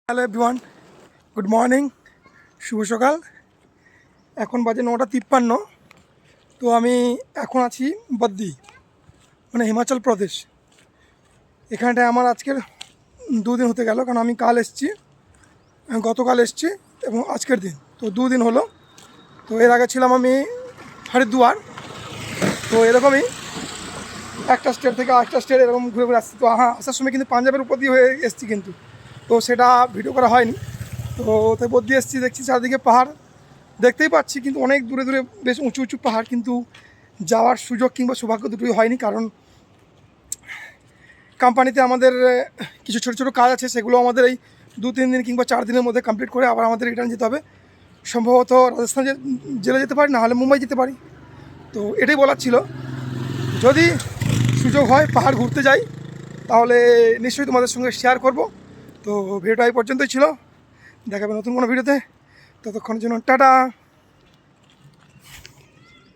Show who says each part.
Speaker 1: Hello everyone, good morning, শুভ সকাল। এখন বাজে 9:53। তো আমি এখন আছি বদ্দি, মানে হিমাচল প্রদেশ। এখানটায় আমার আজকের 2 দিন হতে গেল, কারণ আমি কাল এসেছি, গতকাল এসেছি এবং আজকের দিন, তো 2 দিন হলো। তো এর আগে ছিলাম আমি হরিদ্বার। তো এরকমই একটা স্টেট থেকে আরেকটা স্টেট এরকম ঘুরে ঘুরে আসছি। তো আসার সময় কিন্তু পাঞ্জাবের উপর দিয়ে হয়ে এসেছি, কিন্তু তো সেটা ভিডিও করা হয়নি। তো ওতে উপর দিয়ে এসেছি, দেখছি চারদিকে পাহাড় দেখতেই পাচ্ছি, কিন্তু অনেক দূরে দূরে বেশ উঁচু উঁচু পাহাড়, কিন্তু যাওয়ার সুযোগ কিংবা সৌভাগ্য দুটোই হয়নি। কারণ কোম্পানিতে আমাদের কিছু ছোটো ছোটো কাজ আছে, সেগুলো আমাদের এই 2-3 দিন কিংবা 4 দিনের মধ্যে কমপ্লিট করে আবার আমাদের রিটার্ন যেতে হবে। সম্ভবত রাজস্থান জেলে যেতে পারি, না হলে মুম্বাই যেতে পারি। তো এটাই বলার ছিল, যদি সুযোগ হয় পাহাড় ঘুরতে যাই তাহলে নিশ্চয়ই তোমাদের সঙ্গে শেয়ার করব। তো ভিডিওটা এই পর্যন্তই ছিল, দেখাবে নতুন কোনো ভিডিওতে। ততক্ষণের জন্য টাটা।